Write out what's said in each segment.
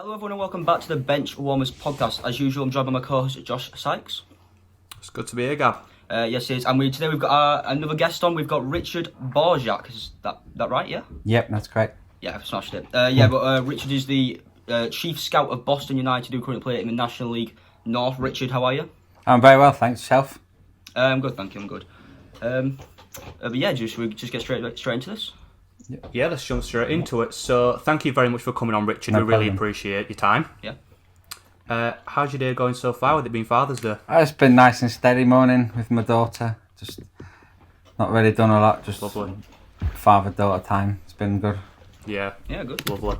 Hello everyone and welcome back to the Benchwarmers podcast. As usual, I'm joined by my co-host Josh Sykes. It's good to be here, Gab. Yes it is, and today we've got another guest on. We've got Richard Boryszczuk. Is that right, yeah? Yep, that's correct. Yeah, I've smashed it. But Richard is the chief scout of Boston United, who currently play in the National League North. Richard, how are you? I'm very well, thanks. Yourself? I'm good, thank you, I'm good. But yeah, should we just get straight into this? Yeah, let's jump straight into it. So, thank you very much for coming on, Richard. No we really problem. appreciate your time. Yeah. How's your day going so far with it being Father's Day? It's been nice and steady morning with my daughter. Just not really done a lot, just Lovely. father-daughter time. It's been good. Yeah, good. lovely.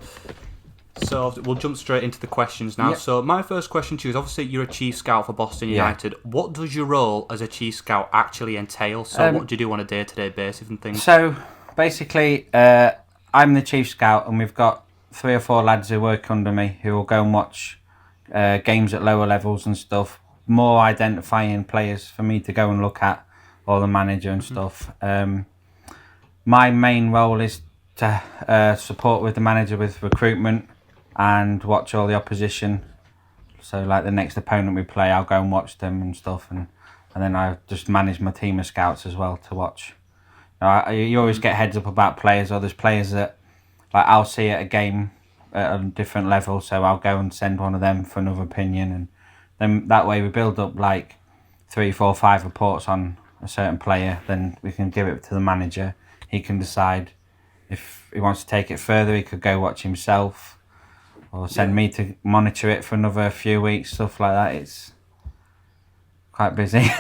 So, we'll jump straight into the questions now. Yep. So, my first question to you is, obviously, you're a chief scout for Boston United. What does your role as a chief scout actually entail? So, what do you do on a day-to-day basis and things? So, basically, I'm the chief scout and we've got 3 or 4 lads who work under me who will go and watch games at lower levels and stuff. More identifying players for me to go and look at, or the manager and stuff. My main role is to support with the manager with recruitment and watch all the opposition. So like the next opponent we play, I'll go and watch them and stuff, and then I just manage my team of scouts as well to watch. You always get heads up about players, or there's players that like I'll see at a game at a different level, so I'll go and send one of them for another opinion, and then that way we build up like 3, 4, 5 reports on a certain player. Then we can give it to the manager. He can decide if he wants to take it further. He could go watch himself, or send me to monitor it for another few weeks, stuff like that. It's quite busy.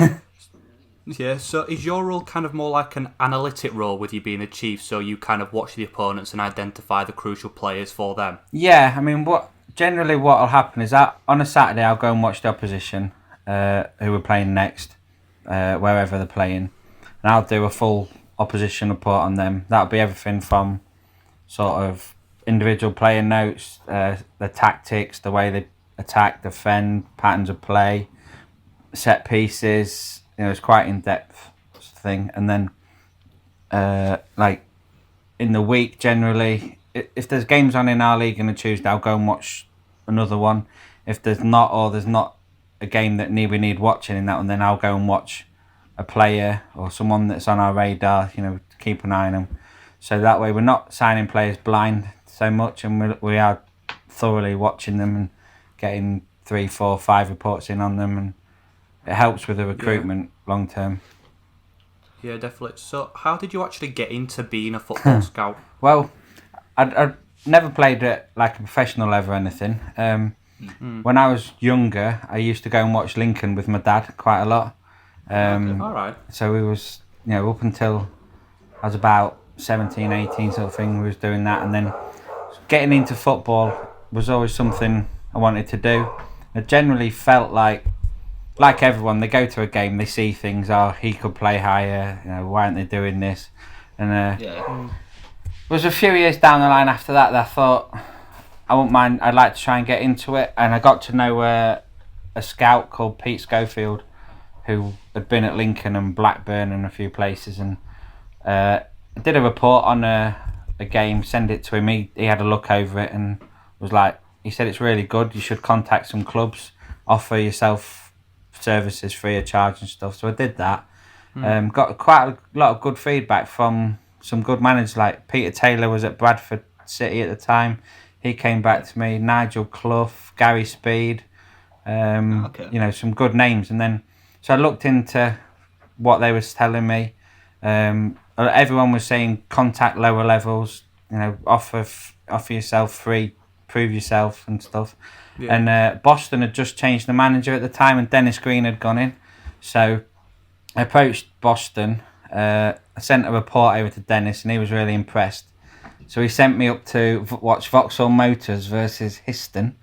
Yeah, so is your role kind of more like an analytic role with you being the chief, so you kind of watch the opponents and identify the crucial players for them? Yeah, I mean, generally what'll happen is that on a Saturday I'll go and watch the opposition who we're playing next, wherever they're playing, and I'll do a full opposition report on them. That'll be everything from sort of individual player notes, the tactics, the way they attack, defend, patterns of play, set pieces. It's quite in-depth thing. And then, like, in the week, generally, if there's games on in our league on a Tuesday, I'll go and watch another one. If there's not, or there's not a game that we need watching in that one, then I'll go and watch a player or someone that's on our radar, keep an eye on them. So that way we're not signing players blind so much, and we are thoroughly watching them and getting 3, 4, 5 reports in on them, and it helps with the recruitment long term. Yeah, definitely. So, how did you actually get into being a football scout? Well, I'd never played at like a professional level or anything. When I was younger, I used to go and watch Lincoln with my dad quite a lot. All right. So we was, up until I was about 17, 18 sort of thing, we was doing that. And then getting into football was always something I wanted to do. I generally felt like everyone, they go to a game, they see things, he could play higher, why aren't they doing this? And it was a few years down the line after that I thought, I wouldn't mind, I'd like to try and get into it. And I got to know a scout called Pete Schofield, who had been at Lincoln and Blackburn and a few places, and I did a report on a game, send it to him. He had a look over it and was like, he said it's really good, you should contact some clubs, offer yourself services free of charge and stuff. So I did that. Got quite a lot of good feedback from some good managers. Like Peter Taylor was at Bradford City at the time. He came back to me. Nigel Clough, Gary Speed, some good names. And then so I looked into what they was telling me. Everyone was saying contact lower levels, offer yourself free, prove yourself and stuff. Yeah. And Boston had just changed the manager at the time, and Dennis Green had gone in. So I approached Boston. I sent a report over to Dennis, and he was really impressed. So he sent me up to watch Vauxhall Motors versus Histon.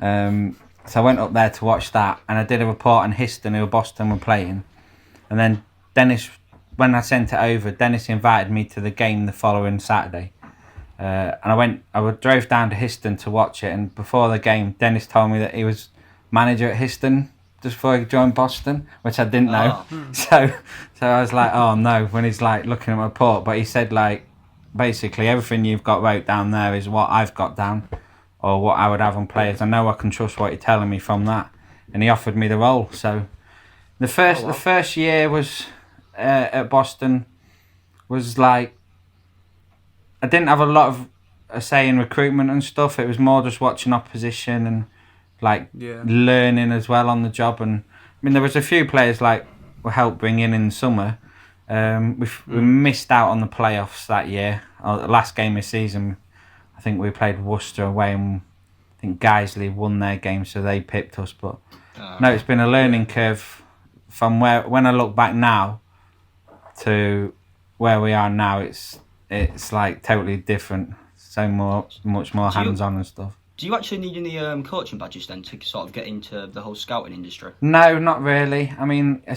So I went up there to watch that, and I did a report on Histon, who Boston were playing. And then Dennis, when I sent it over, Dennis invited me to the game the following Saturday. And I drove down to Histon to watch it, and before the game, Dennis told me that he was manager at Histon just before he joined Boston, which I didn't know. So I was like, oh no, when he's like looking at my report. But he said, like, basically everything you've got wrote down there is what I've got down. or what I would have on players. I know I can trust what you're telling me from that, and he offered me the role. So the first year was at Boston was like I didn't have a lot of a say in recruitment and stuff. It was more just watching opposition and like learning as well on the job. And I mean, there was a few players like we helped bring in the summer. We missed out on the playoffs that year. The last game of the season, I think we played Worcester away, and I think Guiseley won their game, so they pipped us. But no, it's been a learning curve from when I look back now to where we are now. It's like totally different. So much more hands-on and stuff. Do you actually need any coaching badges then to sort of get into the whole scouting industry? No, not really. I mean, I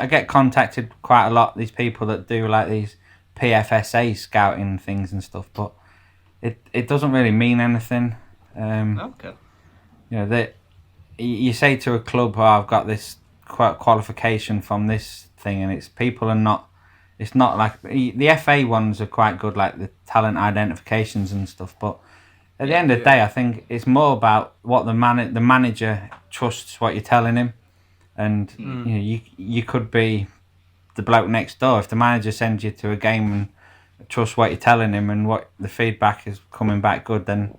get contacted quite a lot, these people that do like these PFSA scouting things and stuff, but it doesn't really mean anything. Okay. You say to a club, "Oh, I've got this qualification from this thing," and it's not like the FA ones are quite good, like the talent identifications and stuff. But at the end of the day, I think it's more about what the manager trusts what you're telling him, and you could be the bloke next door. If the manager sends you to a game and trusts what you're telling him and what the feedback is coming back good, then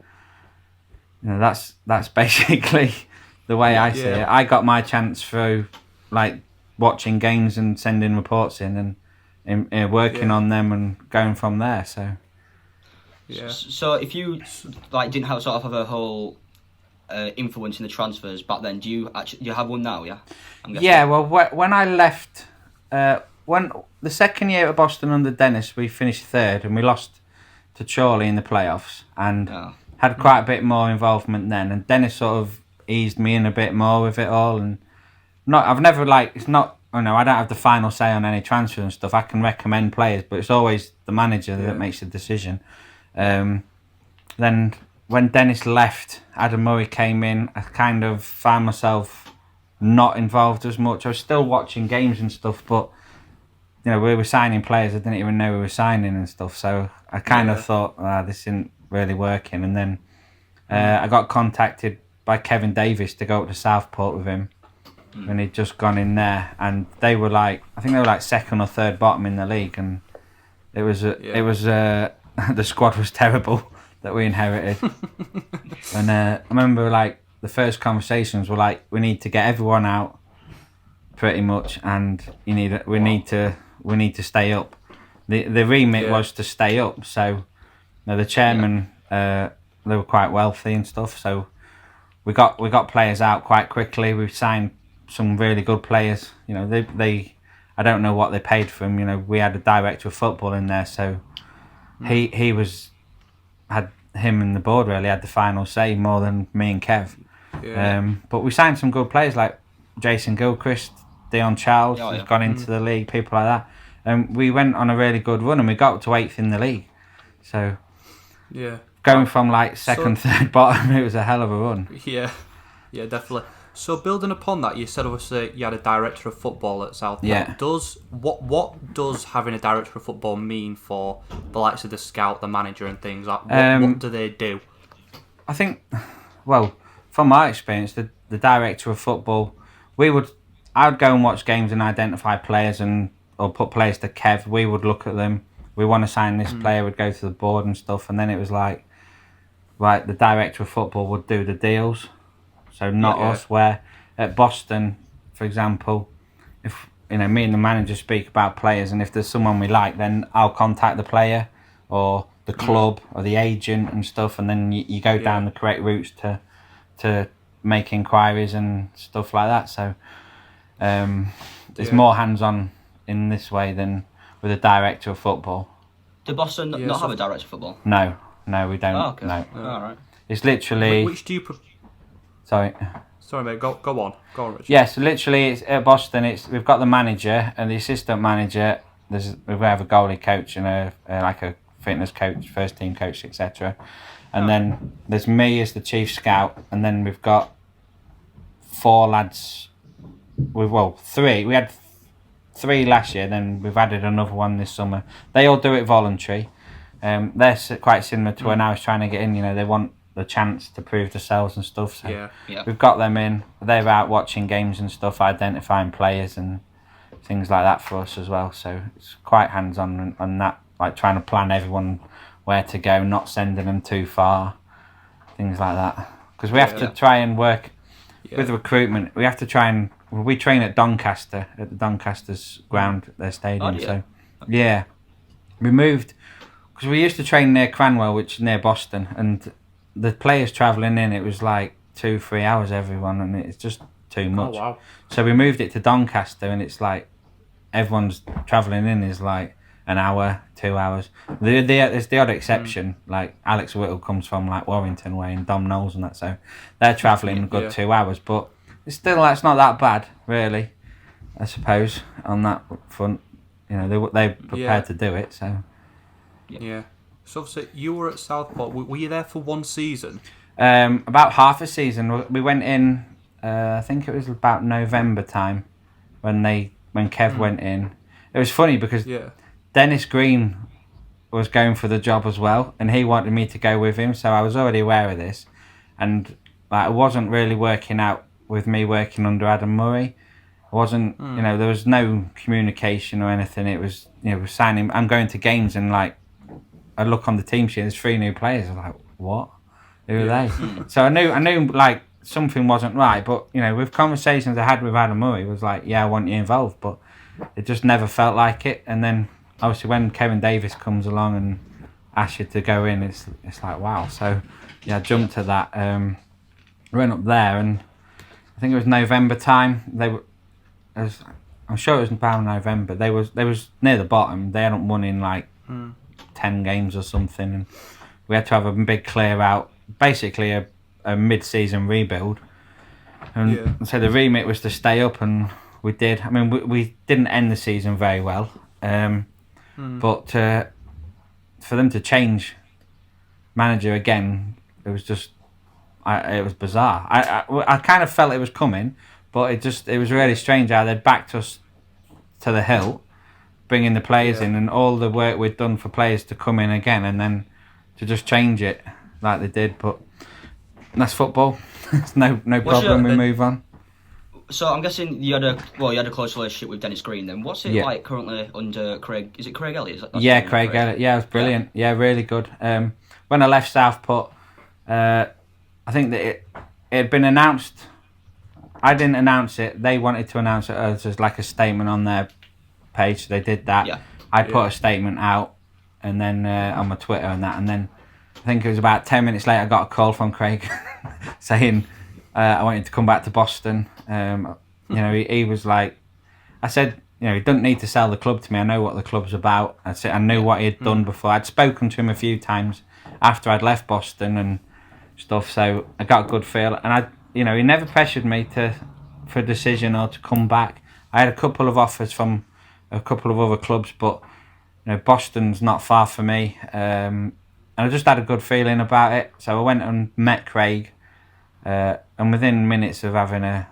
that's basically the way I see it. I got my chance through like watching games and sending reports in and working on them and going from there. So if you like didn't have a whole influence in the transfers back then, do you have one now? Yeah. Yeah. Well, when I left, when the second year at Boston under Dennis, we finished third and we lost to Chorley in the playoffs and had quite a bit more involvement then. And Dennis sort of eased me in a bit more with it all. And I don't have the final say on any transfers and stuff. I can recommend players, but it's always the manager that makes the decision. Then when Dennis left, Adam Murray came in. I kind of found myself not involved as much. I was still watching games and stuff, but we were signing players I didn't even know we were signing and stuff. So I kind of thought, this isn't really working. And then I got contacted by Kevin Davis to go up to Southport with him. And he'd just gone in there, and they were I think they were like second or third bottom in the league, and the squad was terrible that we inherited. And I remember the first conversations were we need to get everyone out, pretty much, and we need to stay up. The remit was to stay up. So the chairman, they were quite wealthy and stuff, so we got players out quite quickly. We signed some really good players. They I don't know what they paid for him. We had a director of football in there, so him and the board really had the final say more than me and Kev. But we signed some good players like Jason Gilchrist, Dion Charles, who's gone into the league, people like that. And we went on a really good run, and we got up to 8th in the league. So going from second, third bottom, it was a hell of a run. Yeah, definitely. So building upon that, you said obviously you had a director of football at Southport. Yeah. What does having a director of football mean for the likes of the scout, the manager, and things? What do they do? I think, well, from my experience, the director of football, I would go and watch games and identify players or put players to Kev. We would look at them. We want to sign this player. We'd go to the board and stuff, and then it was the director of football would do the deals. So not us. Where at Boston, for example, if me and the manager speak about players, and if there's someone we like, then I'll contact the player or the club or the agent and stuff, and then you go down the correct routes to make inquiries and stuff like that. So there's more hands-on in this way than with a director of football. Do Boston not have a director of football? No, we don't. Oh, okay. No. All right. It's literally. Which do you? Sorry, mate. Go on, Richard. Yeah, so literally, it's at Boston. We've got the manager and the assistant manager. We have a goalie coach and a fitness coach, first team coach, etc. And then there's me as the chief scout, and then we've got 4 lads. Three. We had 3 last year. Then we've added another one this summer. They all do it voluntary. They're quite similar to when I was trying to get in. They want the chance to prove themselves and stuff. So Yeah. we've got them in. They're out watching games and stuff, identifying players and things like that for us as well. So it's quite hands-on on that, like trying to plan everyone where to go, not sending them too far, things like that. Because we have to try and work with recruitment. We have to try and we train at Doncaster, at the Doncaster's ground, their stadium. So we moved because we used to train near Cranwell, which is near Boston, and the players travelling in, it was like 2-3 hours everyone, and it's just too much. Oh, wow. So we moved it to Doncaster, and it's like everyone's travelling in is like an hour, 2 hours. There's the odd exception, like Alex Whittle comes from like Warrington way and Dom Knowles and that, so they're travelling a good 2 hours, but it's still, that's not that bad really, I suppose, on that front. You know, they're prepared to do it, so. Yeah. So obviously you were at Southport. Were you there for one season? About half a season. We went in, I think it was about November time when Kev went in. It was funny because Dennis Green was going for the job as well, and he wanted me to go with him, so I was already aware of this, and like, it wasn't really working out with me working under Adam Murray. It wasn't, you know, there was no communication or anything. It was, you know, signing. I'm going to games and like, I look on the team sheet. There's 3 new players. I'm like, what? Who are they? So I knew like something wasn't right. But you know, with conversations I had with Adam Murray, it was like, yeah, I want you involved, but it just never felt like it. And then obviously when Kevin Davis comes along and asks you to go in, it's like, wow. So yeah, I jumped at that. Went up there, and I think it was November time. I'm sure it was about November. They was near the bottom. They hadn't won in like 10 games or something, and we had to have a big clear out, basically a mid-season rebuild. And so the remit was to stay up, and we did. I mean, we didn't end the season very well, but for them to change manager again, it was just, it was bizarre. I kind of felt it was coming, but it was really strange how they'd backed us to the hilt, bringing the players in, and all the work we'd done for players to come in again, and then to just change it like they did. But that's football. It's no problem. We move on. So I'm guessing you had a close relationship with Dennis Green. Then what's it like currently under Craig? Is it Craig Elliott? Craig Elliott. Yeah, it was brilliant. Yeah, really good. When I left Southport, I think that it had been announced. I didn't announce it. They wanted to announce it as like a statement on their page. So they did that. Yeah. I put a statement out, and then on my Twitter and that, and then I think it was about 10 minutes later I got a call from Craig saying I wanted to come back to Boston. You know, he was like, I said, you know, he doesn't need to sell the club to me. I know what the club's about. I knew what he had done before. I'd spoken to him a few times after I'd left Boston and stuff, so I got a good feel. And you know, he never pressured me for a decision or to come back. I had a couple of offers from a couple of other clubs, but you know, Boston's not far for me. And I just had a good feeling about it. So I went and met Craig, and within minutes of having a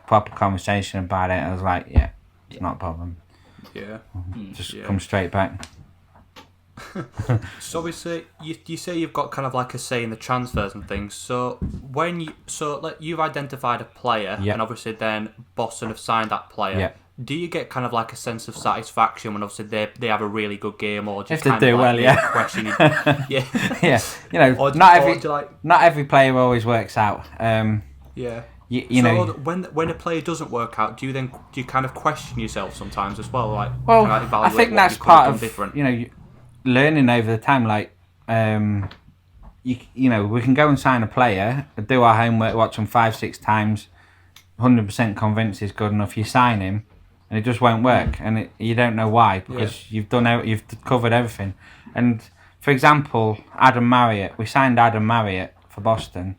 proper conversation about it, I was like, yeah, it's not a problem. Yeah. Just come straight back. So obviously, you say you've got kind of like a say in the transfers and things. So you've identified a player, and obviously then Boston have signed that player. Yeah. Do you get kind of like a sense of satisfaction when obviously they have a really good game, or just if they do well, question? Yeah, you know, not every player always works out. You know, when a player doesn't work out, do you kind of question yourself sometimes as well? Like, well, I think that's part of different. You know, learning over the time. Like, you know, we can go and sign a player, do our homework, watch him 5-6 times, 100% convinced he's good enough. You sign him, and it just won't work, and you don't know why, because you've covered everything. And for example, Adam Marriott, we signed Adam Marriott for Boston.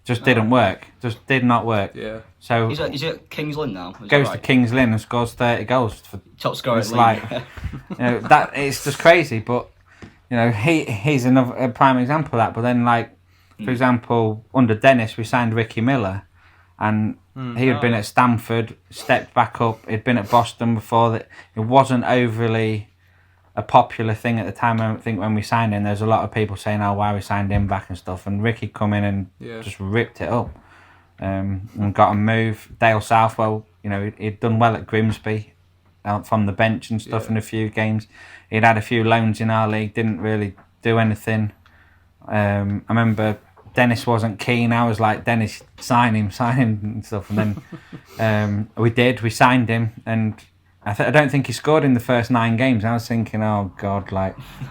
Just didn't work. Just did not work. Yeah. So is it Kings Lynn now? Goes to Kings Lynn and scores 30 goals for top scorer. It's like, you know, that it's just crazy. But you know, he's a prime example of that. But then, like, for example, under Dennis, we signed Ricky Miller, and he had been at Stamford, stepped back up. He'd been at Boston before. That it wasn't overly a popular thing at the time. I think when we signed him, there's a lot of people saying, "Oh, why we signed him back and stuff." And Ricky come in and just ripped it up, and got a move. Dale Southwell, he'd done well at Grimsby, out from the bench and stuff in a few games. He'd had a few loans in our league, didn't really do anything. I remember Dennis wasn't keen. I was like, "Dennis, sign him," and stuff. And then we signed him, and I don't think he scored in the first 9 games. I was thinking, oh God,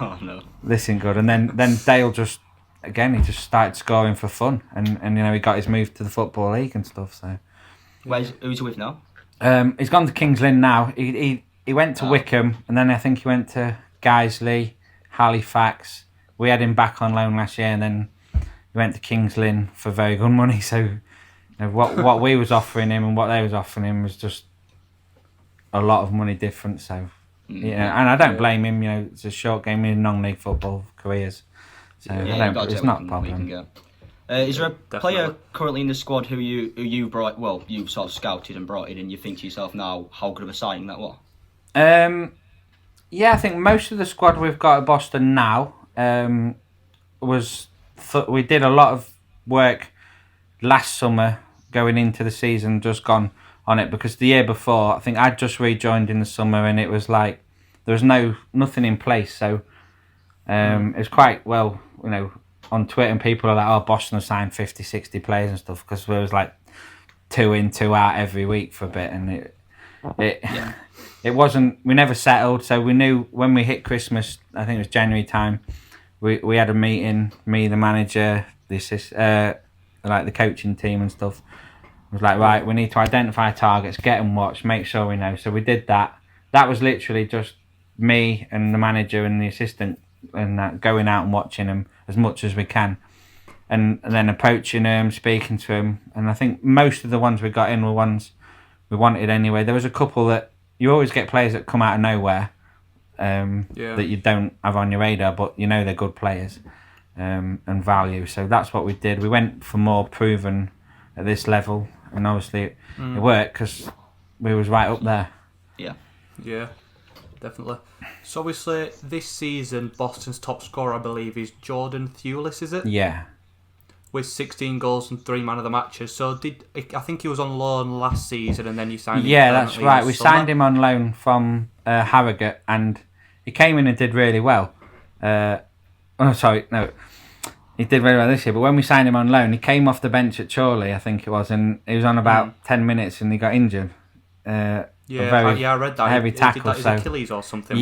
oh no, this isn't good. And then Dale he just started scoring for fun, and he got his move to the Football League and stuff. So, who's he with now? He's gone to Kings Lynn now. He went to Wickham, and then I think he went to Guiseley, Halifax. We had him back on loan last year, and then he went to Kings Lynn for very good money. So, what we was offering him and what they was offering him was just a lot of money difference. So, and I don't blame him. It's a short game in non-league football careers. So it's not a problem. Is there a player currently in the squad who you brought? Well, you sort of scouted and brought in, and you think to yourself now, how good of a signing that was? Yeah, I think most of the squad we've got at Boston now we did a lot of work last summer going into the season just gone on it, because the year before I think I'd just rejoined in the summer and it was like there was nothing in place. So it's quite well, on Twitter, and people are like, "Oh, Boston have signed 50, 60 players and stuff," because there was like 2 in, 2 out every week for a bit, and it wasn't. We never settled, so we knew when we hit Christmas. I think it was January time. We had a meeting. Me, the manager, the coaching team and stuff. It was like, right, we need to identify targets, get them watched, make sure we know. So we did that. That was literally just me and the manager and the assistant, and that, going out and watching them as much as we can, and then approaching them, speaking to them. And I think most of the ones we got in were ones we wanted anyway. There was a couple that you always get players that come out of nowhere that you don't have on your radar, but they're good players and value. So that's what we did. We went for more proven at this level, and obviously it worked because we was right up there. Yeah, definitely. So obviously this season Boston's top scorer, I believe, is Jordan Thewlis, is it? Yeah. With 16 goals and 3 man of the matches. So I think he was on loan last season, and then you signed him. Yeah, that's right. We signed him on loan from Harrogate, and he came in and did really well. He did very well this year. But when we signed him on loan, he came off the bench at Chorley, I think it was, and he was on about 10 minutes, and he got injured. I read that. Heavy tackle. Did that his Achilles or something?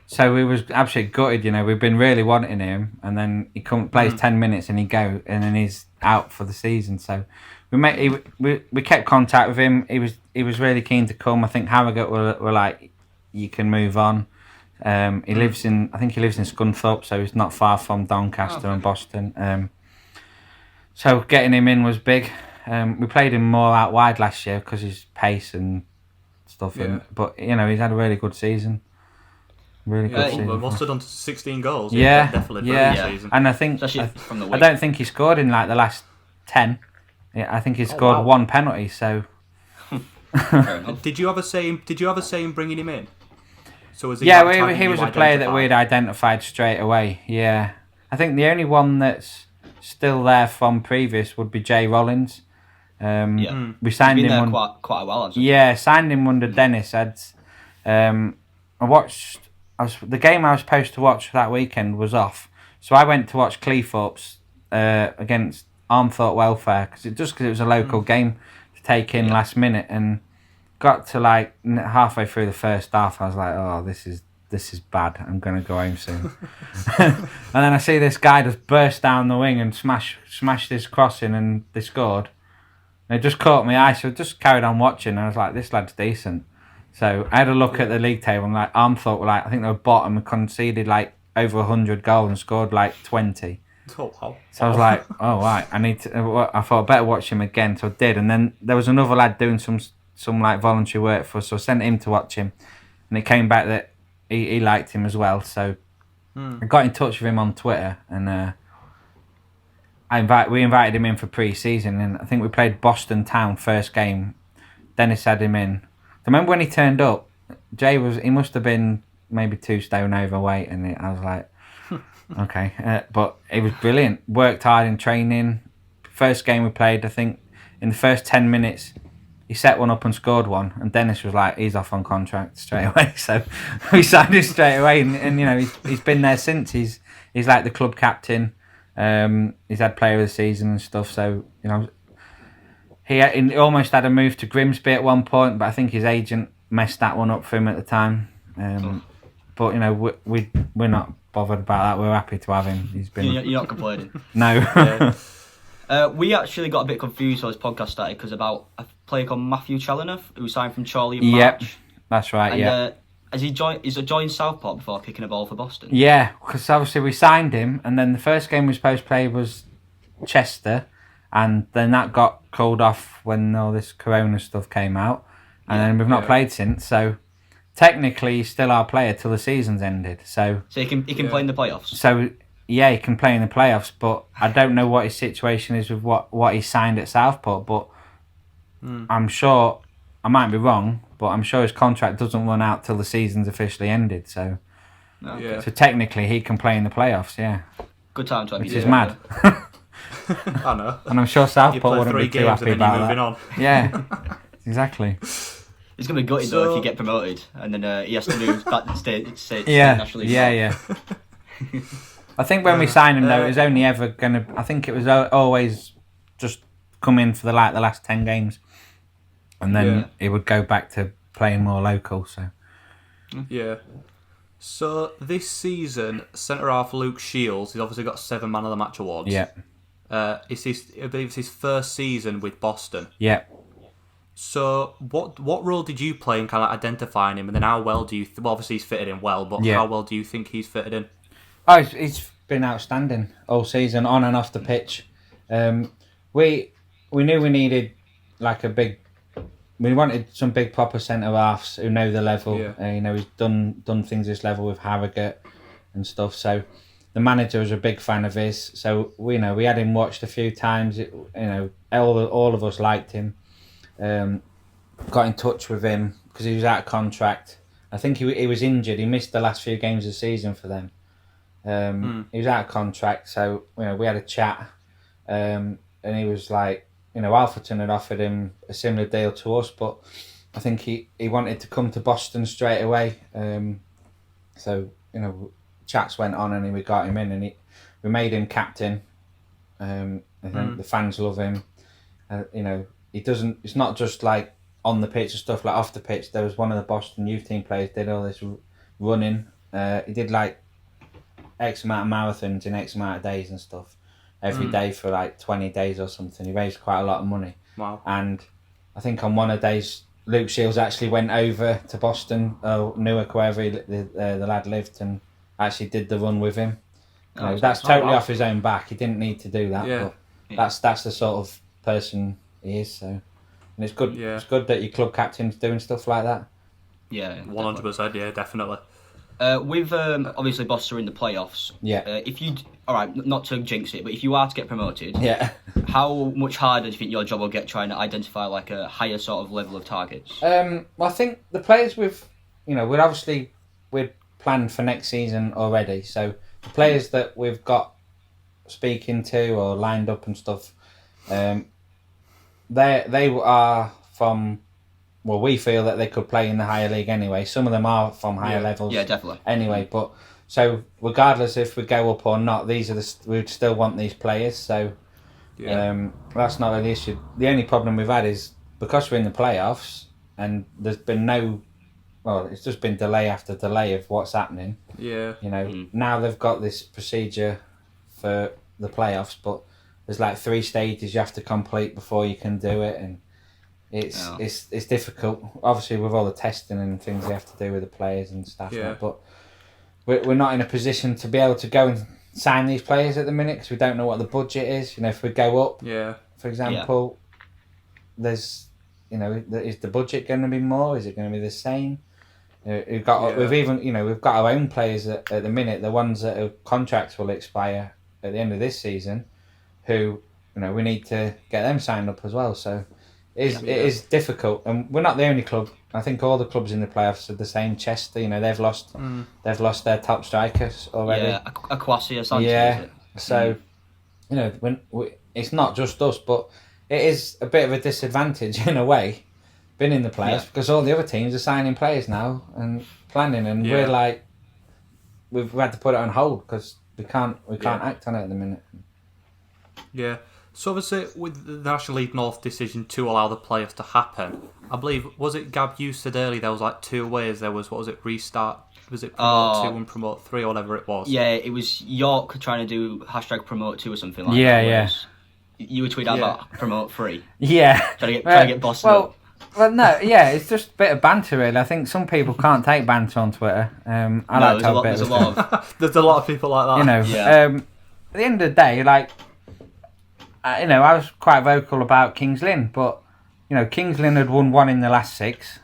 So we was absolutely gutted. We've been really wanting him, and then he plays 10 minutes and and then he's out for the season. So we kept contact with him. He was really keen to come. I think Harrogate were like, you can move on. He lives in Scunthorpe, so he's not far from Doncaster and Boston. So getting him in was big. We played him more out wide last year because his pace and stuff. But he's had a really good season. Really good season. He must have done 16 goals. Definitely. Season. And I think I don't think he scored in like the last 10. I think he scored 1 penalty. So. Did you ever say him bringing him in? So was he? Yeah, he was a player that we'd identified straight away. Yeah, I think the only one that's still there from previous would be Jay Rollins. We signed him there quite a while. Signed him under Dennis. The game I was supposed to watch that weekend was off, so I went to watch Cleethorpes against Armthorpe Welfare because it was a local game to take in last minute, and got to like halfway through the first half. I was like, oh, this is bad. I'm gonna go home soon. And then I see this guy just burst down the wing and smash this crossing, and they scored. And it just caught my eye, so I just carried on watching. And I was like, this lad's decent. So I had a look at the league table, and like Armthorpe were like, I think they were bottom and conceded like over 100 goals and scored like 20. Oh, wow. So I was like, oh right, I thought I better watch him again. So I did, and then there was another lad doing some like voluntary work for us, so I sent him to watch him, and it came back that he liked him as well. So I got in touch with him on Twitter, and we invited him in for pre-season, and I think we played Boston Town first game. Dennis had him in. I remember when he turned up, Jay he must have been maybe 2 stone overweight, and I was like, okay. But it was brilliant. Worked hard in training. First game we played, I think, in the first 10 minutes, he set one up and scored one, and Dennis was like, he's off on contract straight away. So we signed him straight away, and you know, he's been there since. He's like the club captain. He's had player of the season and stuff. So you know, he almost had a move to Grimsby at one point, but I think his agent messed that one up for him at the time. But you know, we're not bothered about that. We're happy to have him. He's been. You're not complaining. No. We actually got a bit confused when this podcast started because about a player called Matthew Challoner who signed from Charlie in March. Yep, that's right. And, has he joined Southport before kicking a ball for Boston? Yeah, because obviously we signed him, and then the first game we were supposed to play was Chester, and then that got called off when all this Corona stuff came out, and then we've not played since. So technically, he's still our player till the season's ended. So he can play in the playoffs. So. Yeah, he can play in the playoffs, but I don't know what his situation is with what he signed at Southport, but I'm sure, I might be wrong, but I'm sure his contract doesn't run out till the season's officially ended, so so technically he can play in the playoffs, yeah. Good time to have which is mad. I know. And I'm sure Southport wouldn't be too happy about that. On. Yeah, exactly. It's going to be gutted though if you get promoted, and then he has to move back to state National League. Yeah. I think when we signed him, though, it was only ever going to... I think it was always just come in for the last 10 games. And then it would go back to playing more local, so... Yeah. So, this season, centre-half Luke Shields, he's obviously got 7 Man of the Match awards. Yeah. I believe it's his first season with Boston. Yeah. So, what role did you play in kind of identifying him? And then how well do you... well, obviously he's fitted in well, but how well do you think he's fitted in? Oh, he's been outstanding all season, on and off the pitch. We knew we needed like we wanted some big proper centre halves who know the level. You know, he's done things this level with Harrogate and stuff. So the manager was a big fan of his. So we had him watched a few times. You know, all of us liked him. Got in touch with him because he was out of contract. I think he was injured. He missed the last few games of the season for them. He was out of contract, so we had a chat, and he was like, Alfreton had offered him a similar deal to us, but I think he wanted to come to Boston straight away. So chats went on, and we got him in, and we made him captain. I think the fans love him. He doesn't. It's not just like on the pitch and stuff, like off the pitch. There was one of the Boston youth team players did all this running. He did like X amount of marathons in X amount of days and stuff every day for like 20 days or something. He raised quite a lot of money. Wow. And I think on one of the days Luke Shields actually went over to Boston or Newark, wherever the lad lived, and actually did the run with him. That's totally off his own back. He didn't need to do that, but that's the sort of person he is. So, and it's good. Yeah. It's good that your club captain's doing stuff like that. Yeah, 100%. Yeah, definitely. With obviously Boston in the playoffs. Yeah. If you, all right, not to jinx it, but if you are to get promoted, how much harder do you think your job will get trying to identify like a higher sort of level of targets? Well, I think the players we'd planned for next season already. So the players that we've got speaking to or lined up and stuff, they are from. Well, we feel that they could play in the higher league anyway. Some of them are from higher levels. Yeah, definitely. Anyway, but so regardless if we go up or not, we'd still want these players. So that's not really the issue. The only problem we've had is because we're in the playoffs and there's been it's just been delay after delay of what's happening. Yeah. Now they've got this procedure for the playoffs, but there's like 3 stages you have to complete before you can do it, and it's difficult, obviously, with all the testing and things they have to do with the players and stuff. But we're not in a position to be able to go and sign these players at the minute because we don't know what the budget is. If we go up, for example, there's is the budget going to be more? Is it going to be the same? We've got our own players at the minute, the ones that have contracts will expire at the end of this season, who we need to get them signed up as well. So It is difficult, and we're not the only club. I think all the clubs in the playoffs are the same. Chester, they've lost their top strikers already. Yeah, Akwasi or something. Yeah, so it's not just us, but it is a bit of a disadvantage in a way, being in the playoffs because all the other teams are signing players now and planning, and we're like, we've had to put it on hold because we can't act on it at the minute. Yeah. So obviously, with the National League North decision to allow the playoffs to happen, I believe, was it Gab, you said earlier there was like 2 ways. There was, restart? Was it promote 2 and promote 3 or whatever it was? Yeah, it was York trying to do #promote 2 or something like that. Yeah. You were tweeting about promote 3. Yeah. Trying to get Boston up. Well, no, it's just a bit of banter, really. I think some people can't take banter on Twitter. There's a lot of... There's a lot of people like that. At the end of the day, like, I was quite vocal about Kings Lynn, but, Kings Lynn had won 1 in the last 6.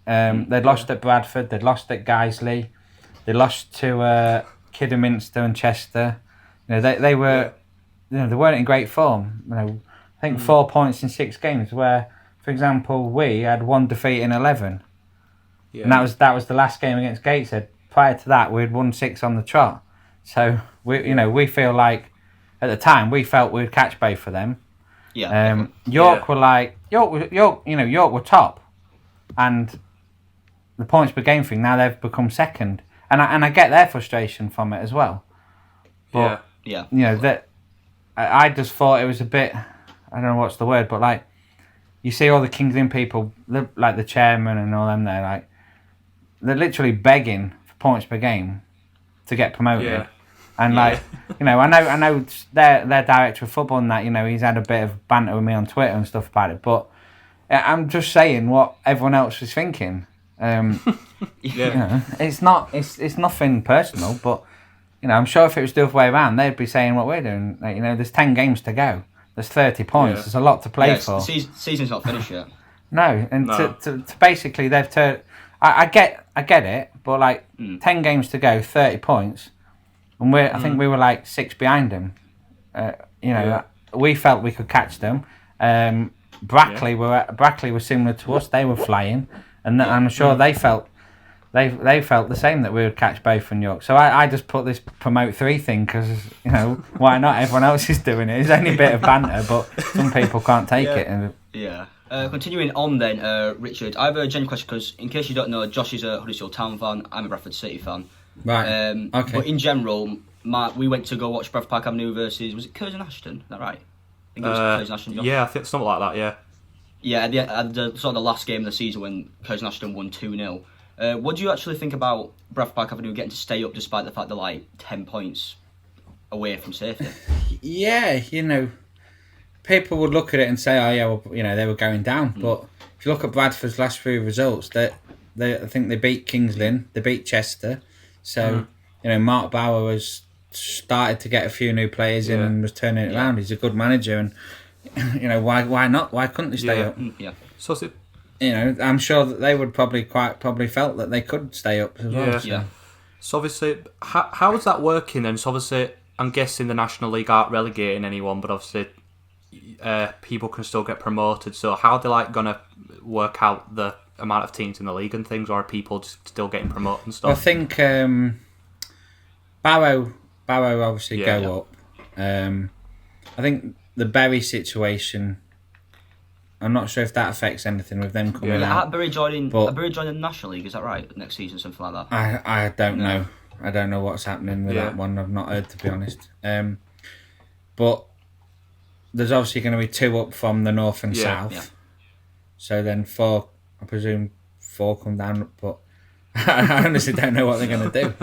They'd lost at Bradford, they'd lost at Guiseley, they lost to Kidderminster and Chester. They were, they weren't in great form. I think 4 points in 6 games, where, for example, we had 1 defeat in 11, and that was the last game against Gateshead. Prior to that, we'd won 6 on the trot. So we feel like, at the time, we felt we'd catch both for them. Yeah. York were like York were top, and the points per game thing, now they've become second, and I get their frustration from it as well. But that I just thought it was a bit, I don't know what's the word, but like, you see all the Kings Lynn people, like the chairman and all them there, like, they're literally begging for points per game to get promoted. Yeah. And I know their director of football and that, he's had a bit of banter with me on Twitter and stuff about it, but I'm just saying what everyone else is thinking. It's nothing personal, but I'm sure if it was the other way around, they'd be saying what we're doing. Like, there's 10 games to go. There's 30 points. There's a lot to play for. The season's not finished yet. No, and to basically they've turned. I get it, but like 10 games to go, 30 points, and I think we were like 6 behind them. We felt we could catch them. Brackley were similar to us. They were flying, and I'm sure they felt the same, that we would catch both from York. So I just put this promote 3 thing because why not? Everyone else is doing it. It's only a bit of banter, but some people can't take it. Continuing on then, Richard, I have a genuine question because, in case you don't know, Josh is a Huddersfield Town fan. I'm a Bradford City fan. Right. Okay. But in general, we went to go watch Bradford Park Avenue versus, was it Curzon Ashton? Is that right? I think it was Curzon Ashton. Josh. Yeah, I think something like that. Yeah. Yeah, at the sort of the last game of the season when Curzon Ashton won 2-0. What do you actually think about Bradford Park Avenue getting to stay up despite the fact they're like 10 points away from safety? Yeah, people would look at it and say, "Oh yeah, well, they were going down." But if you look at Bradford's last 3 results, I think they beat Kings Lynn, they beat Chester. So Mark Bauer has started to get a few new players in and was turning it around. He's a good manager, and why not? Why couldn't they stay up? Yeah. So is it? I'm sure that they would probably felt that they could stay up as well. Yeah. So obviously, how is that working then? So obviously, I'm guessing the National League aren't relegating anyone, but obviously, people can still get promoted. So how are they going to work out the amount of teams in the league and things, or are people just still getting promoted and stuff? I think Barrow obviously go up. I think the Bury situation, I'm not sure if that affects anything with them coming out. Bury joining the National League, is that right? Next season, something like that? I don't know. I don't know what's happening with that one. I've not heard, to be honest. But there's obviously going to be 2 up from the north and south. Yeah. So then 4, I presume 4 come down. But I honestly don't know what they're going to do.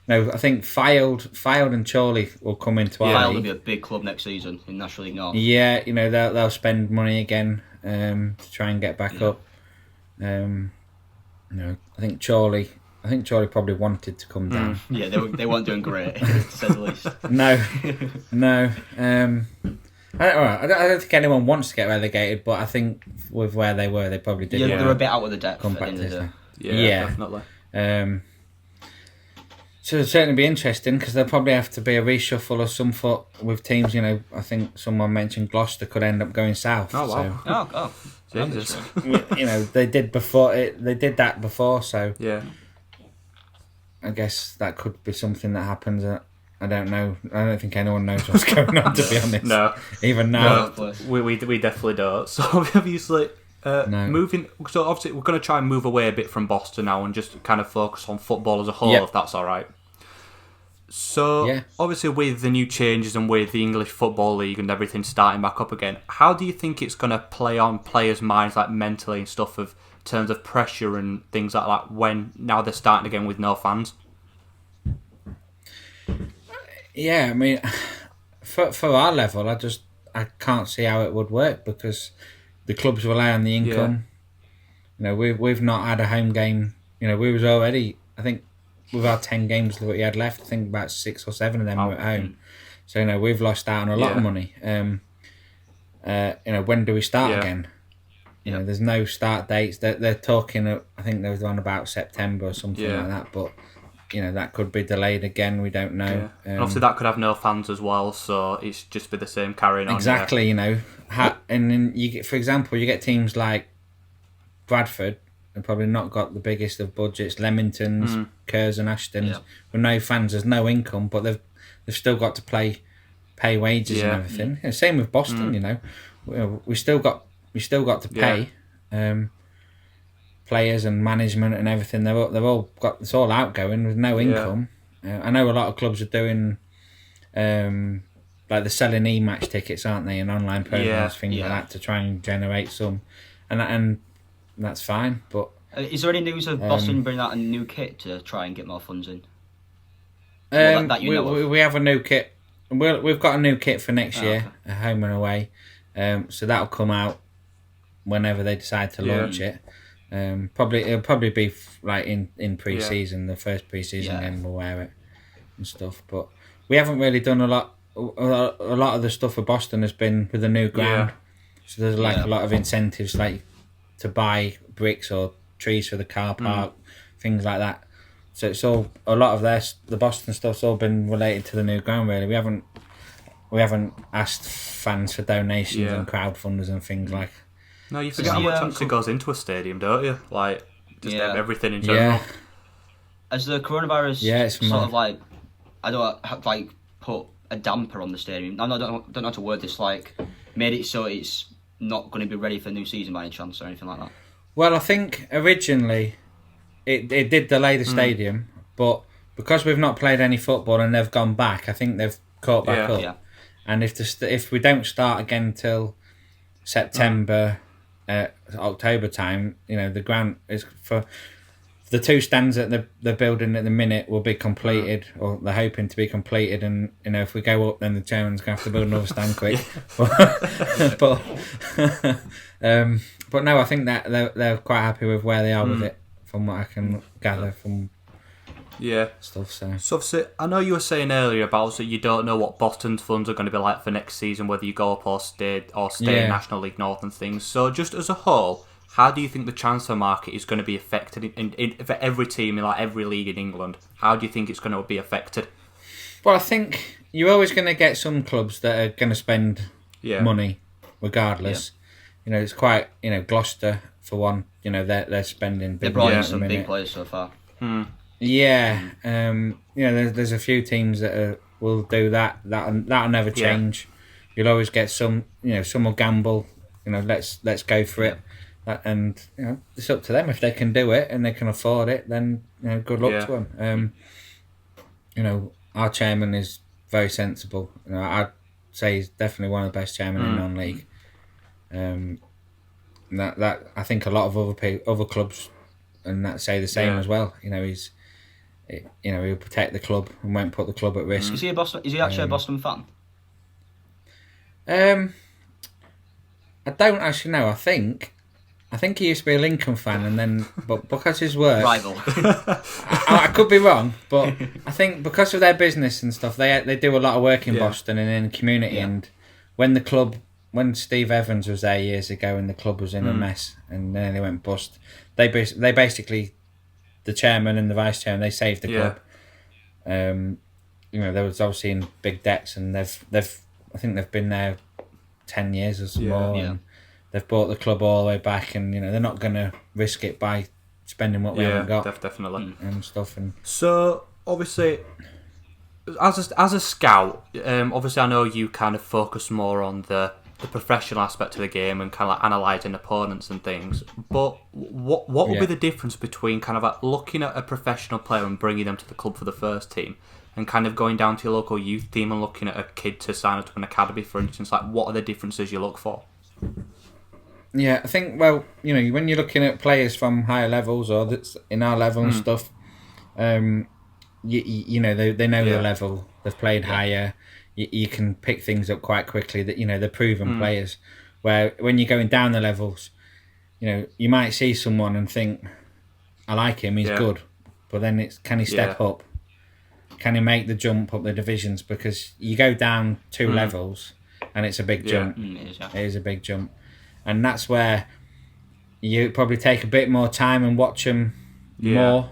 No, I think Fylde and Chorley will come into our league. Fylde will be a big club next season in National League North. Yeah, they'll spend money again to try and get back up. I think Chorley probably wanted to come down. Yeah, they weren't doing great, to say the least. No. I don't think anyone wants to get relegated, but I think with where they were, they probably did. Yeah, they're a bit out of the depth at the end of the day. Yeah, definitely. So it'll certainly be interesting because there'll probably have to be a reshuffle of some sort with teams. You know, I think someone mentioned Gloucester could end up going south. Oh wow! So, Oh, Jesus. you know, they did before it. They did that before, so Yeah. I guess that could be something that happens. I don't know. I don't think anyone knows what's going on, to be honest. No. Even now. No. We definitely don't. So obviously, No. moving. So obviously, we're going to try and move away a bit from Boston now and just kind of focus on football as a whole, Yep. if that's all right. So Yeah. obviously, with the new changes and with the English Football League and everything starting back up again, how do you think it's going to play on players' minds, like mentally and stuff, of terms of pressure and things like that, when now they're starting again with no fans? Yeah, I mean, for our level, I can't see how it would work because the clubs rely on the income. You know, we've not had a home game. You know, we was already, I think, with our 10 games that we had left, I think about 6 or 7 of them were at home. So, you know, we've lost out on a lot of money. You know, when do we start again? You know, there's no start dates. They're talking, I think there was one about September or something like that, but, you know, that could be delayed again. We don't know. And obviously, that could have no fans as well, so it's just be the same carrying on. Exactly, you know. And then you get, for example, you get teams like Bradford, and probably not got the biggest of budgets, Leamingtons, Kerrs and Ashtons, with no fans, there's no income, but they've still got to pay wages and everything. And same with Boston, you know. We still got to pay players and management and everything. They've all got, it's all outgoing with no income. I know a lot of clubs are doing like they're selling e-match tickets, aren't they, and online programs, things like that, to try and generate some, and that's fine. But is there any news of Boston bringing out a new kit to try and get more funds in? That you know of? We have a new kit. We've got a new kit for next year, home and away. So that'll come out whenever they decide to launch it. It'll probably be like in pre-season, the first pre-season game we'll wear it and stuff. But we haven't really done a lot. A lot of the stuff for Boston has been with the new ground. So there's a lot of incentives, like to buy bricks or trees for the car park, things like that. So it's all, a lot of the Boston stuff's all been related to the new ground. Really, we haven't asked fans for donations and crowdfunders and things like. No, you forget how much actually goes into a stadium, don't you? Like just everything in general. Yeah. As the coronavirus it's sort of like, I don't have, like, put a damper on the stadium. I don't know how to word this. Like, made it so it's not going to be ready for the new season by any chance or anything like that. Well, I think originally it did delay the stadium, but because we've not played any football and they've gone back, I think they've caught back up. Yeah. And if we don't start again till September, October time, you know, the grant is for the 2 stands that they're building at the minute will be completed, or they're hoping to be completed. And you know, if we go up, then the chairman's gonna have to build another stand quick. But no, I think that they're quite happy with where they are with it, from what I can gather from stuff. So obviously, I know you were saying earlier about that you don't know what Boston's funds are going to be like for next season, whether you go up or stay in National League North and things. So just as a whole, how do you think the transfer market is going to be affected for every team in like every league in England? How do you think it's going to be affected? Well, I think you're always going to get some clubs that are going to spend money regardless. You know, it's quite, you know, Gloucester for one. You know, they're spending big. They brought in some big players so far. Yeah, you know, there's a few teams that will do that. That'll never change. You'll always get some. You know, some will gamble. You know, let's go for it. And you know, it's up to them if they can do it and they can afford it. Then you know, good luck to them. You know, our chairman is very sensible. You know, I'd say he's definitely one of the best chairmen in non-league. That I think a lot of other clubs and that say the same as well. You know, he'll protect the club and won't put the club at risk. Is he a Boston? Is he actually a Boston fan? I don't actually know. I think he used to be a Lincoln fan, and then but because his work rival. I could be wrong, but I think because of their business and stuff, they do a lot of work in Boston and in the community. And when Steve Evans was there years ago and the club was in a mess and then they went bust, they basically, the chairman and the vice chairman, they saved the club. There was obviously in big debts, and I think they've been there 10 years or more. Yeah. And they've brought the club all the way back, and they're not going to risk it by spending what we haven't got. Definitely. And stuff. And so obviously, as a scout, obviously I know you kind of focus more on the professional aspect of the game and kind of like analysing opponents and things. But what would be the difference between kind of like looking at a professional player and bringing them to the club for the first team, and kind of going down to your local youth team and looking at a kid to sign up to an academy, for instance? Like, what are the differences you look for? Yeah, I think, when you're looking at players from higher levels or that's in our level and stuff, they know the level, they've played higher, you can pick things up quite quickly, that they're proven players. Where when you're going down the levels, you might see someone and think, I like him, he's good, but then it's, can he step up? Can he make the jump up the divisions? Because you go down 2 levels and it's a big jump. It is a big jump. And that's where you probably take a bit more time and watch them more.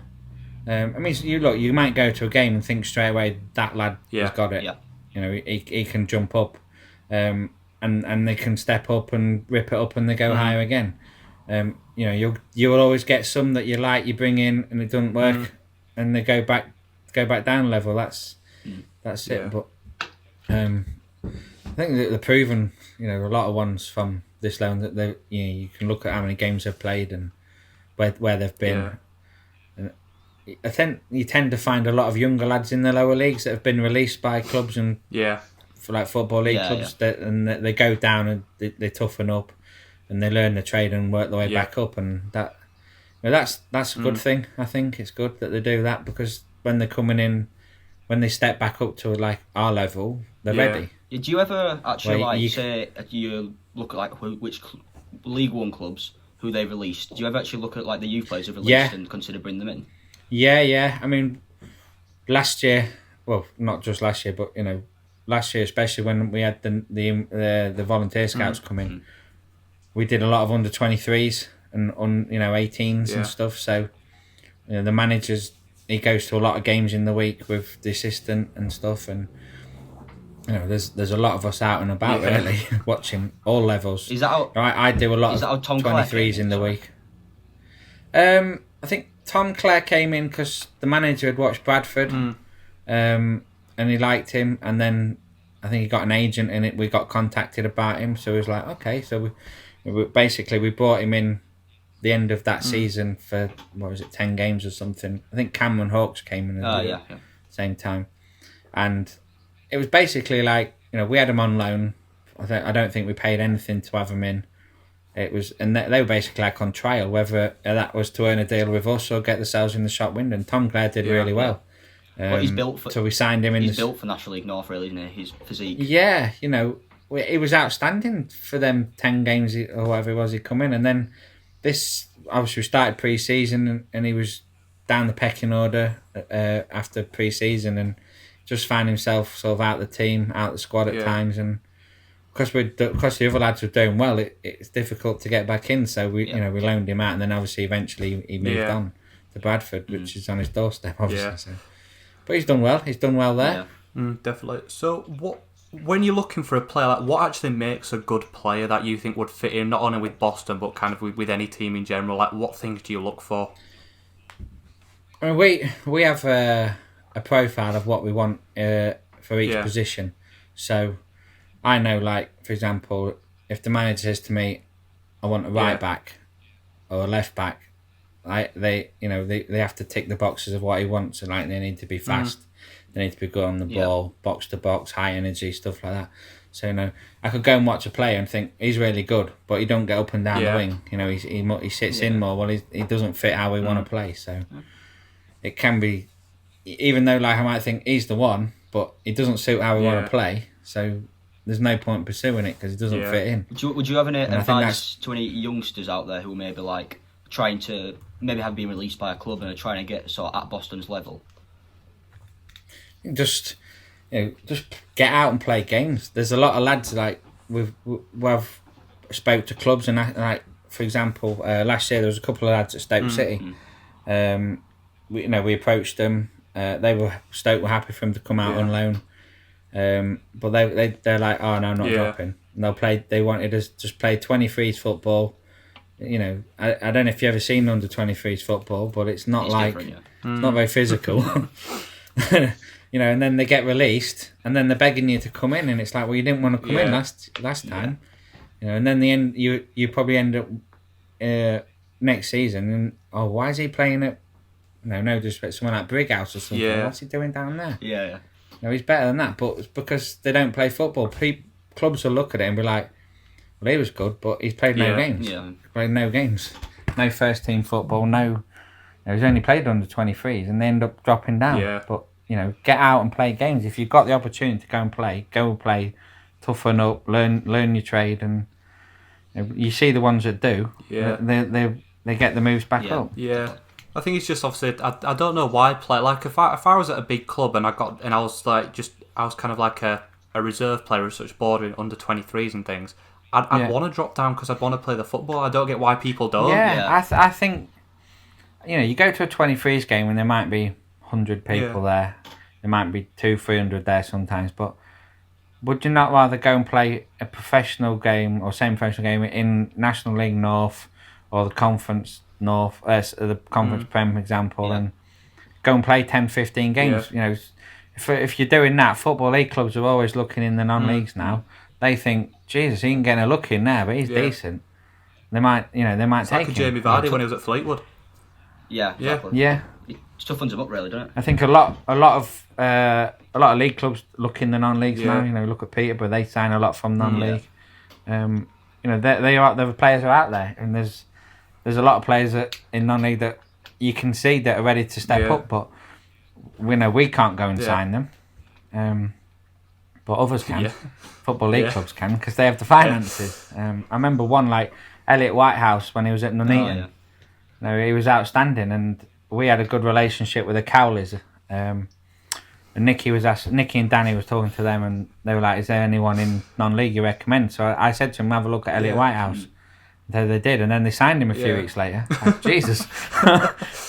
You might go to a game and think straight away, that lad has got it. Yeah. He can jump up, and they can step up and rip it up, and they go higher again. You'll always get some that you like, you bring in and it doesn't work, and they go back down level. That's it. Yeah. But I think that the proven, a lot of ones from this level that they, you can look at how many games they've played and where they've been. And you tend to find a lot of younger lads in the lower leagues that have been released by clubs and for like football league clubs and they go down and they toughen up and they learn the trade and work their way back up, and that's a good thing. I think it's good that they do that, because when they're coming in, when they step back up to like our level, they're ready. Do you ever actually you look at like which League One clubs who they released? Do you ever actually look at like the youth players who've released and consider bringing them in? Yeah. I mean, last year, well, not just last year, but last year especially when we had the volunteer scouts come in, we did a lot of under 23s and 18s and stuff. So the managers, he goes to a lot of games in the week with the assistant and stuff, and there's a lot of us out and about really watching all levels. Is that how, I do a lot of 23s in the week. I think Tom Clare came in because the manager had watched Bradford, and he liked him, and then I think he got an agent in it. We got contacted about him, so he was like, okay. So we brought him in the end of that season for 10 games or something. I think Cameron Hawkes came in at the same time, and it was basically like we had him on loan. I don't think we paid anything to have him in. It was, and they were basically like on trial, whether that was to earn a deal with us or get themselves in the shop window. And Tom Clare did really well. But he's built for. So we signed him in. He's built for National League North, really, isn't he? His physique. Yeah, he was outstanding for them 10 games or whatever it was. He come in, and then this obviously we started pre-season, and he was down the pecking order after pre-season, and just found himself sort of out the team, out the squad at times, and because the other lads were doing well, it's difficult to get back in. So we we loaned him out, and then obviously eventually he moved on to Bradford, which is on his doorstep, obviously. Yeah. So. But he's done well. He's done well there. Yeah. Definitely. So when you're looking for a player, like what actually makes a good player that you think would fit in, not only with Boston but kind of with any team in general? Like what things do you look for? I mean, we have a profile of what we want for each position. So I know, like, for example, if the manager says to me, I want a right back or a left back, they have to tick the boxes of what he wants. So, like, they need to be fast, they need to be good on the ball, box to box, high energy, stuff like that. So, I could go and watch a player and think he's really good, but he don't get up and down the wing. He sits in more. Well, he doesn't fit how we want to play. So it can be, even though like I might think he's the one, but it doesn't suit how we want to play. So there's no point pursuing it because it doesn't fit in. Would you have any advice to any youngsters out there who may be like trying to maybe have been released by a club and are trying to get sort of at Boston's level? Just get out and play games. There's a lot of lads like we've spoke to clubs and like for example last year there was a couple of lads at Stoke City. We approached them Stoke were happy for him to come out on loan. But they're like, oh no, not dropping. And they wanted us to just play 23s football. You know, I don't know if you've ever seen under 23s football, but it's not it's not very physical. You know, and then they get released, and then they're begging you to come in, and it's like, well, you didn't want to come in last time. You know, and then you probably end up next season, and why is he playing at no disrespect, someone like Brighouse or something? What's he doing down there? Yeah. No, he's better than that, but it's because they don't play football. Clubs will look at it and be like, well, he was good, but he's played no games. Yeah. He's played no games. No first team football, he's only played under 23s, and they end up dropping down. Yeah. But, you know, get out and play games. If you've got the opportunity to go and play, toughen up, learn your trade, and you see the ones that do, they get the moves back up. Yeah. I think it's just obviously I don't know why play like if I was at a big club and I was kind of like a reserve player as such, bordering under 23s and things. I'd want to drop down because I'd want to play the football. I don't get why people don't. I think you go to a 23s game and there might be 100 people there. There might be 200-300 there sometimes, but would you not rather go and play a professional game or semi-professional game in National League North or the Conference North, the Conference Prem, for example, and go and play 10-15 games? You know, if you're doing that, Football League clubs are always looking in the non-leagues now. They think, Jesus, he ain't getting a look in there, but he's decent. They might take like him. Jamie Vardy when he was at Fleetwood. Yeah, exactly. Yeah. It toughens him up, really, doesn't it? I think a lot of league clubs look in the non-leagues now. You know, look at Peterborough; they sign a lot from non-league. You know, the players are out there, and there's a lot of players in non-league that you can see that are ready to step up, but we can't go and sign them. But others can. Football league clubs can because they have the finances. I remember one like Elliott Whitehouse when he was at Nuneaton. He was outstanding, and we had a good relationship with the Cowleys. And Nicky and Danny was talking to them, and they were like, "Is there anyone in non-league you recommend?" So I said to him, "Have a look at Elliott Whitehouse." So they did, and then they signed him a few weeks later. Like, Jesus,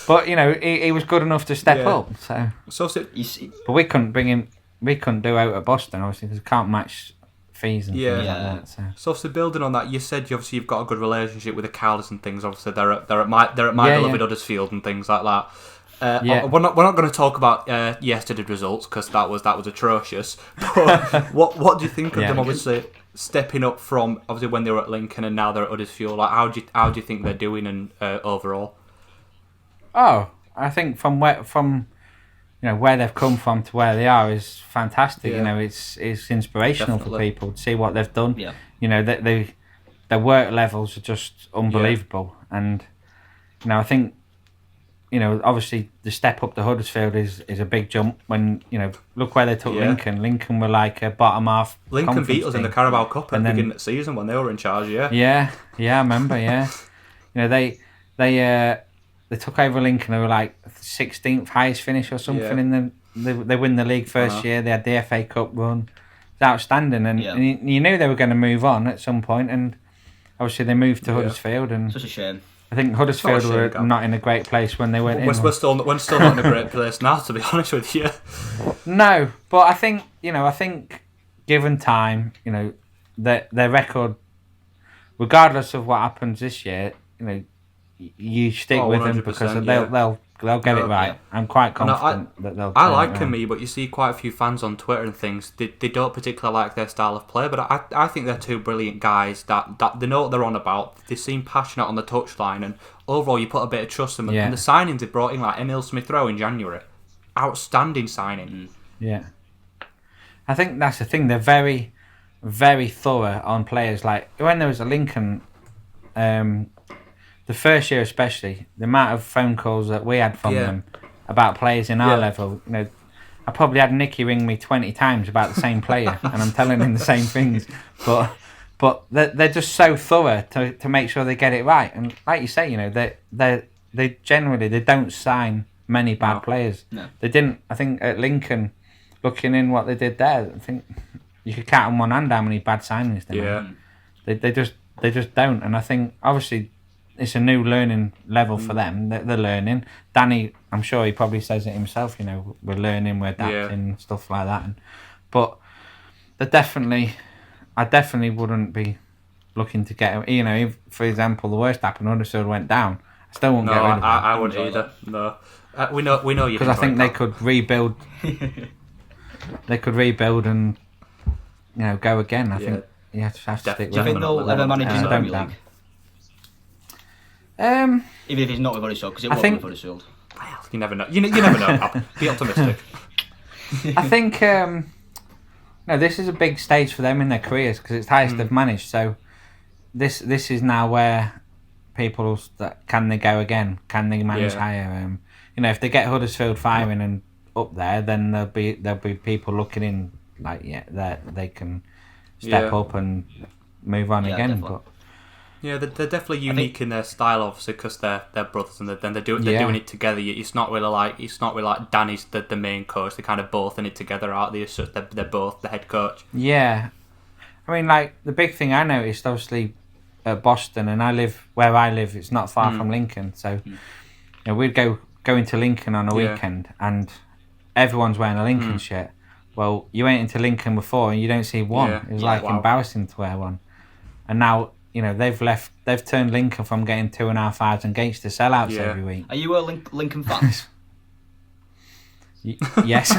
but you know he was good enough to step up. But we couldn't bring him. We couldn't do out at Boston, obviously, because we can't match fees and things like that. So obviously, building on that, you said you've got a good relationship with the Cowleys and things. Obviously, they're at my beloved Huddersfield and things like that. We're not going to talk about yesterday's results because that was atrocious. But what do you think of them? Obviously, stepping up from obviously when they were at Lincoln and now they're at Huddersfield. Like, how do you think they're doing and overall? Oh, I think from where they've come from to where they are is fantastic. You know, it's inspirational for people to see what they've done. Yeah. You know, their work levels are just unbelievable, and you know, I think, you know, obviously the step up to Huddersfield is a big jump. When look where they took Lincoln. Lincoln were like a bottom half. Lincoln beat us in the Carabao Cup at the beginning of the season when they were in charge. Yeah, I remember. You know, they took over Lincoln. They were like 16th highest finish or something in they win the league first year. They had the FA Cup run. It's outstanding, and you knew they were going to move on at some point, and obviously they moved to Huddersfield. And such a shame. I think Huddersfield were not in a great place when they went in. We're still not in a great place now, to be honest with you. No, but I think given time, you know, their record, regardless of what happens this year, you know, you stick with them because they'll get it right. I'm quite confident that they'll. I like them, but you see quite a few fans on Twitter and things. They don't particularly like their style of play, but I think they're two brilliant guys that they know what they're on about. They seem passionate on the touchline, and overall you put a bit of trust in them. And the signings they brought in, like Emil Smith-Rowe in January, outstanding signing. Yeah, I think that's the thing. They're very, very thorough on players. Like when there was a Lincoln. The first year especially, the amount of phone calls that we had from them about players in our level, you know, I probably had Nicky ring me 20 times about the same player, and I'm telling him the same things. But they're just so thorough to make sure they get it right. And like you say, you know, they generally don't sign many bad players. No. They didn't. I think at Lincoln, looking in what they did there, I think you could count on one hand how many bad signings they made. They just don't. And I think obviously it's a new learning level for them. They're learning. Danny, I'm sure he probably says it himself. We're learning, we're adapting, stuff like that. But I definitely wouldn't be looking to get. If, for example, the worst happened, Huddersfield went down. I still won't get rid of them. I wouldn't either. No, we know you. Because I think they could rebuild. They could rebuild and go again. I think you have to stick with. Do you think they'll ever manage in the Premier League? Even if it's not with Huddersfield, because it was with Huddersfield. Well, you never know. You never know. Be optimistic. I think this is a big stage for them in their careers because it's the highest they've managed. So this is now where people can they go again? Can they manage higher? If they get Huddersfield firing and up there, then there'll be people looking in that they can step up and move on again. Definitely. But they're definitely unique in their style, obviously, because they're brothers and they're doing it together. It's not really like Danny's the main coach. They're kind of both in it together, aren't they? So they're both the head coach. Yeah, I mean, the big thing I noticed, obviously, at Boston, and where I live, it's not far from Lincoln, so we'd go into Lincoln on a weekend, and everyone's wearing a Lincoln shirt. Well, you went into Lincoln before and you don't see one. It was embarrassing to wear one, and now. They've turned Lincoln from getting 2,500 gates to sellouts every week. Are you a Lincoln fan? Yes.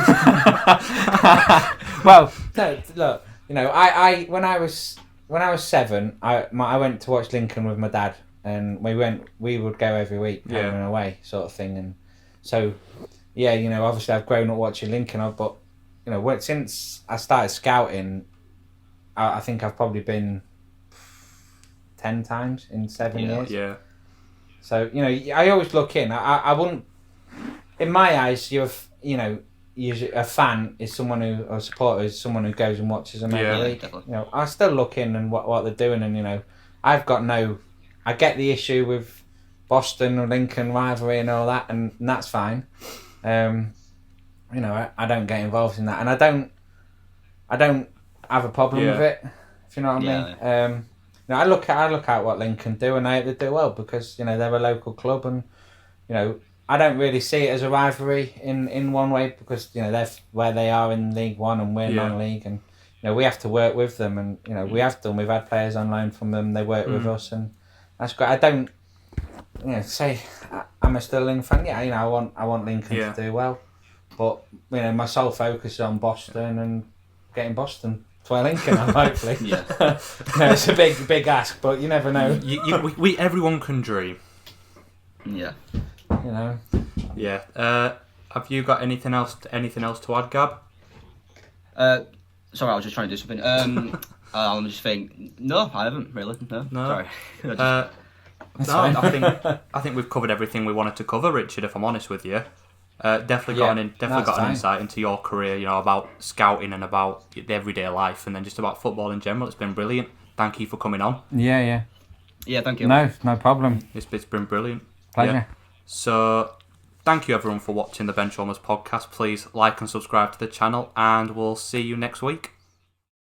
Well, no, look, I when I was 7, I went to watch Lincoln with my dad, and we would go every week, home and away, sort of thing, and so obviously I've grown up watching Lincoln, but since I started scouting, I think I've probably been 10 times in 7 years. Yeah. So I always look in. I wouldn't. In my eyes, a fan is someone or a supporter is someone who goes and watches them every week. Definitely. I still look in and what they're doing, and I've got no. I get the issue with Boston or Lincoln rivalry and all that, and that's fine. I don't get involved in that, and I don't have a problem with it. If you know what I mean. I look at what Lincoln do, and I hope they do well because they're a local club, and I don't really see it as a rivalry in one way because they're where they are in League One and we're non-league, and we have to work with them, and we have done. We've had players on loan from them. They work with us, and that's great. I don't say I'm a still Lincoln fan. Yeah, I want Lincoln to do well, but my sole focus is on Boston and getting Boston. Well, Lincoln, hopefully. It's a big ask, but you never know. Everyone can dream. Yeah. Yeah. Have you got anything else to add, Gab? Sorry, I was just trying to do something. I'm just thinking. No, I haven't really. No. Sorry. I think we've covered everything we wanted to cover, Richard. If I'm honest with you. Definitely got an insight into your career, about scouting and about the everyday life, and then just about football in general. It's been brilliant. Thank you for coming on. Yeah, thank you. No problem. It's been brilliant. Pleasure. Yeah. So, thank you everyone for watching the Benchwarmers podcast. Please like and subscribe to the channel, and we'll see you next week.